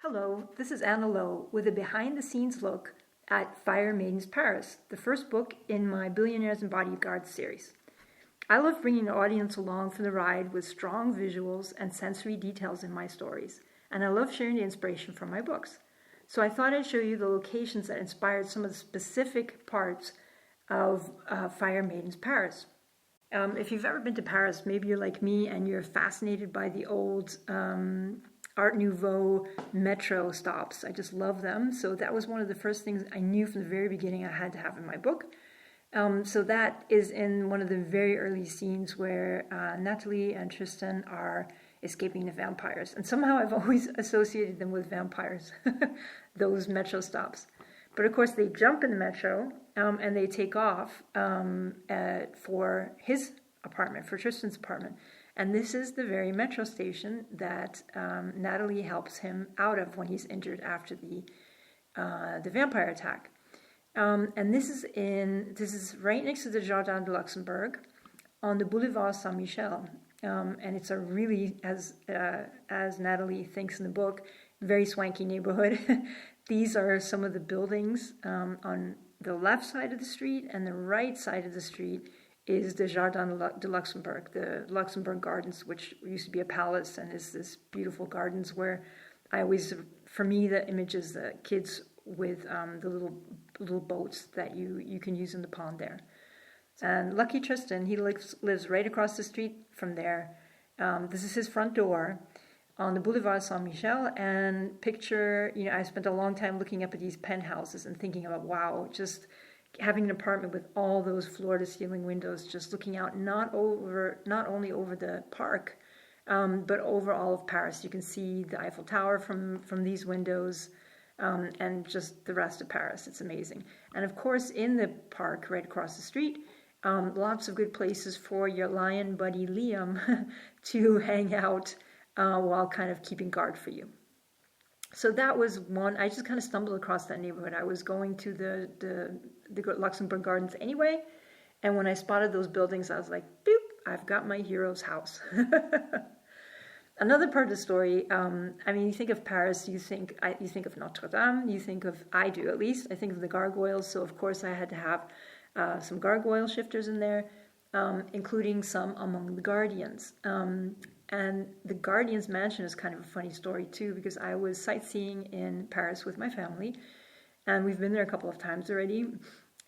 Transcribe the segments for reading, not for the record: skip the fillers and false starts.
Hello, this is Anna Lowe with a behind-the-scenes look at Fire Maidens Paris, the first book in my Billionaires and Bodyguards series. I love bringing the audience along for the ride with strong visuals and sensory details in my stories, and I love sharing the inspiration from my books. So I thought I'd show you the locations that inspired some of the specific parts of Fire Maidens Paris. If you've ever been to Paris, maybe you're like me and you're fascinated by the old Art Nouveau metro stops. I just love them. So that was one of the first things I knew from the very beginning I had to have in my book. So that is in one of the very early scenes where Natalie and Tristan are escaping the vampires. And somehow I've always associated them with vampires, those metro stops. But of course they jump in the metro and they take off for his apartment, for Tristan's apartment. And this is the very metro station that Natalie helps him out of when he's injured after the vampire attack. And this is right next to the Jardin de Luxembourg on the Boulevard Saint-Michel. And it's a really, as Natalie thinks in the book, very swanky neighborhood. These are some of the buildings on the left side of the street, and the right side of the street is the Jardin de Luxembourg, the Luxembourg Gardens, which used to be a palace and is this beautiful gardens where for me, the image is the kids with the little boats that you can use in the pond there. And lucky Tristan, he lives right across the street from there. This is his front door on the Boulevard Saint-Michel, and picture, I spent a long time looking up at these penthouses and thinking about, wow, just having an apartment with all those floor-to-ceiling windows, just looking out not only over the park, but over all of Paris. You can see the Eiffel Tower from these windows, and just the rest of Paris. It's amazing. And of course, in the park right across the street, lots of good places for your lion buddy Liam to hang out while kind of keeping guard for you. So that was one. I just kind of stumbled across that neighborhood. I was going to the Luxembourg Gardens anyway, and when I spotted those buildings, I was like, boop, I've got my hero's house. Another part of the story, you think of Paris, you think of Notre Dame, I do at least, I think of the gargoyles, so of course I had to have some gargoyle shifters in there, including some among the guardians. And the Guardian's mansion is kind of a funny story too, because I was sightseeing in Paris with my family, and we've been there a couple of times already.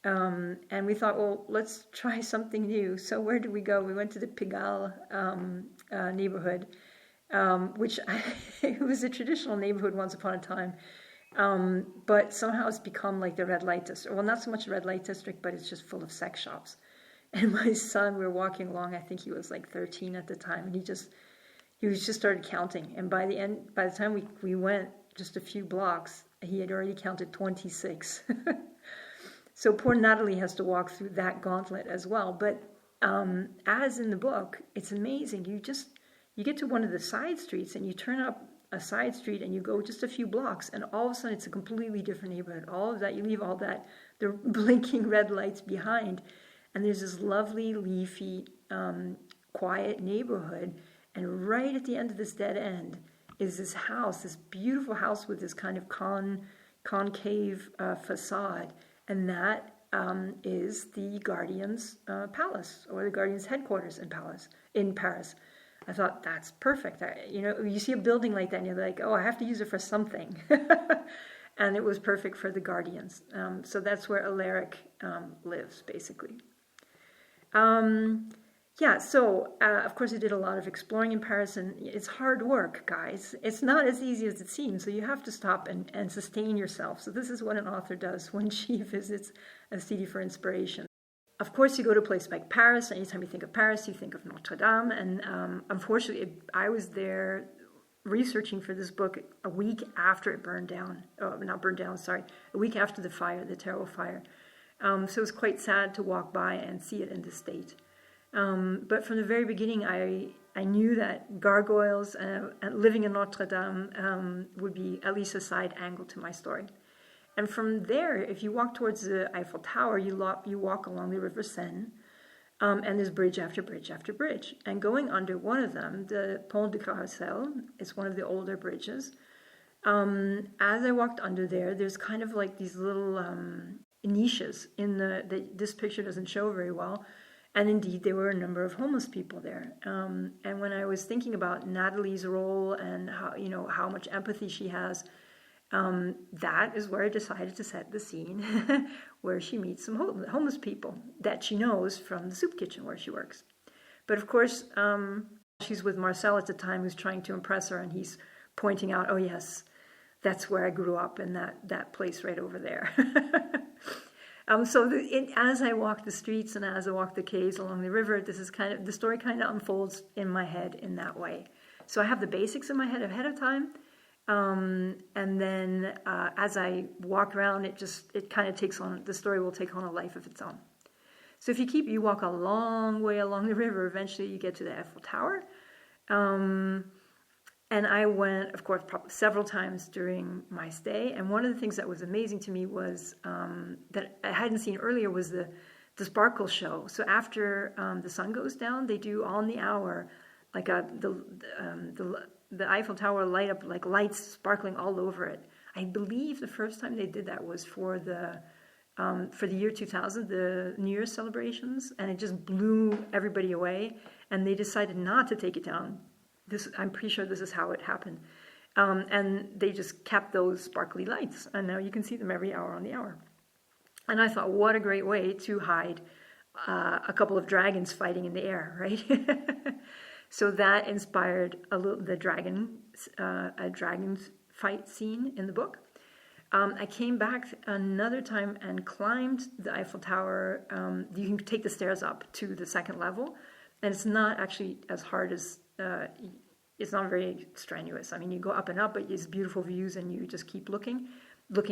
And we thought, well, let's try something new. So where did we go? We went to the Pigalle neighborhood, which it was a traditional neighborhood once upon a time. But somehow it's become like the red light district. Well, not so much a red light district, but it's just full of sex shops. And my son, we were walking along, I think he was like 13 at the time, and he just started counting. And by the time we went just a few blocks, he had already counted 26. So poor Natalie has to walk through that gauntlet as well. But as in the book, it's amazing. You get to one of the side streets and you turn up a side street and you go just a few blocks, and all of a sudden it's a completely different neighborhood. All of that, you leave all that, the blinking red lights behind, and there's this lovely, leafy, quiet neighborhood. And right at the end of this dead end is this house, this beautiful house with this kind of concave facade. And that is the Guardian's palace, or the Guardian's headquarters in Paris. I thought, that's perfect. You see a building like that and you're like, oh, I have to use it for something. And it was perfect for the Guardians. So that's where Alaric lives, basically. Of course I did a lot of exploring in Paris, and it's hard work, guys. It's not as easy as it seems, so you have to stop and sustain yourself. So this is what an author does when she visits a city for inspiration. Of course, you go to a place like Paris. Anytime you think of Paris, you think of Notre Dame. And unfortunately, I was there researching for this book a week after it burned down. Oh, not burned down, sorry. A week after the fire, the terrible fire. So it was quite sad to walk by and see it in this state. But from the very beginning, I knew that gargoyles and living in Notre Dame would be at least a side angle to my story. And from there, if you walk towards the Eiffel Tower, you walk along the River Seine, and there's bridge after bridge after bridge. And going under one of them, the Pont de Carrousel, is one of the older bridges. As I walked under there, there's kind of like these little niches in this picture doesn't show very well. And indeed, there were a number of homeless people there. And when I was thinking about Natalie's role and how much empathy she has, that is where I decided to set the scene where she meets some homeless people that she knows from the soup kitchen where she works. But of course, she's with Marcel at the time, who's trying to impress her, and he's pointing out, oh yes, that's where I grew up, in that place right over there. As I walk the streets and as I walk the quays along the river, the story kind of unfolds in my head in that way. So I have the basics in my head ahead of time, and then as I walk around, it kind of the story will take on a life of its own. So if you walk a long way along the river, eventually you get to the Eiffel Tower. And I went, of course, probably several times during my stay. And one of the things that was amazing to me was that I hadn't seen earlier was the sparkle show. So after the sun goes down, they do on the hour, like the Eiffel Tower light up, like lights sparkling all over it. I believe the first time they did that was for the year 2000, the New Year's celebrations, and it just blew everybody away. And they decided not to take it down. I'm pretty sure this is how it happened. And they just kept those sparkly lights, and now you can see them every hour on the hour. And I thought, what a great way to hide a couple of dragons fighting in the air, right? So that inspired a dragon's fight scene in the book. I came back another time and climbed the Eiffel Tower. You can take the stairs up to the second level, and it's not actually as hard as... it's not very strenuous. I mean, you go up and up, but it's beautiful views, and you just keep looking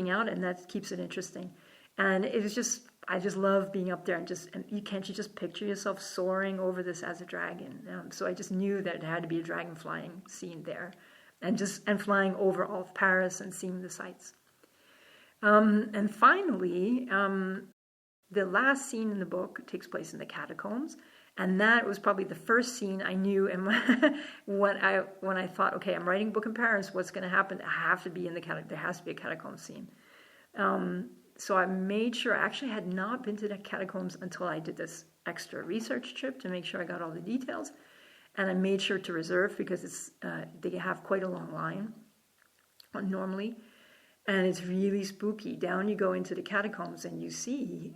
out, and that keeps it interesting. And it was I just love being up there, and you just picture yourself soaring over this as a dragon. So I just knew that it had to be a dragon flying scene there, and flying over all of Paris and seeing the sights. And finally, the last scene in the book takes place in the Catacombs. And that was probably the first scene I knew. And when I thought, okay, I'm writing a book in Paris, what's going to happen? I have to be in there has to be a catacomb scene. So I made sure, I actually had not been to the catacombs until I did this extra research trip to make sure I got all the details. And I made sure to reserve because they have quite a long line normally. And it's really spooky. Down you go into the catacombs and you see...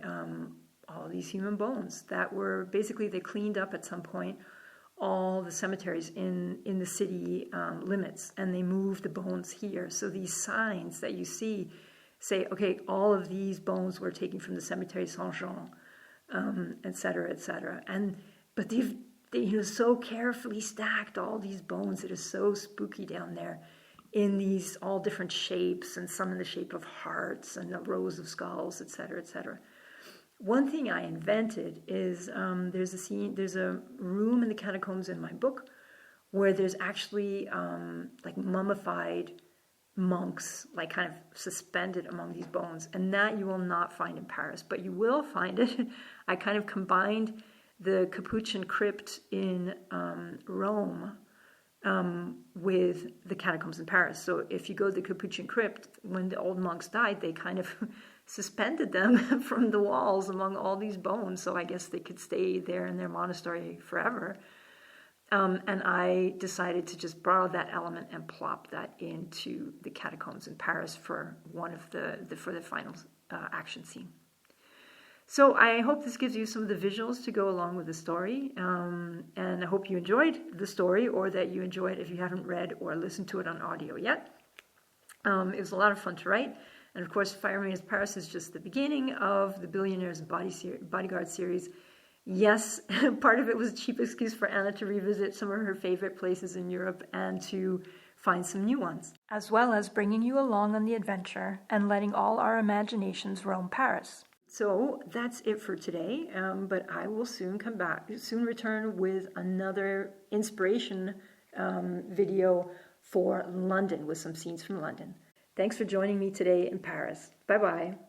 all these human bones that were basically, they cleaned up at some point all the cemeteries in the city limits, and they moved the bones here. So these signs that you see say, okay, all of these bones were taken from the cemetery Saint-Jean, et cetera, et cetera. But they so carefully stacked all these bones. It is so spooky down there in these all different shapes, and some in the shape of hearts and the rows of skulls, et cetera, et cetera. One thing I invented is there's a room in the catacombs in my book where there's actually like mummified monks, like kind of suspended among these bones, and that you will not find in Paris, but you will find it. I kind of combined the Capuchin crypt in Rome with the catacombs in Paris. So if you go to the Capuchin crypt, when the old monks died, they kind of suspended them from the walls among all these bones, so I guess they could stay there in their monastery forever. And I decided to just borrow that element and plop that into the catacombs in Paris for the final action scene. So I hope this gives you some of the visuals to go along with the story, and I hope you enjoyed the story, or that you enjoy it if you haven't read or listened to it on audio yet. It was a lot of fun to write. And of course, Fire Maidens Paris is just the beginning of the Billionaires Bodyguard series. Yes, part of it was a cheap excuse for Anna to revisit some of her favorite places in Europe and to find some new ones, as well as bringing you along on the adventure and letting all our imaginations roam Paris. So that's it for today, but I will soon return with another inspiration video for London with some scenes from London. Thanks for joining me today in Paris. Bye-bye.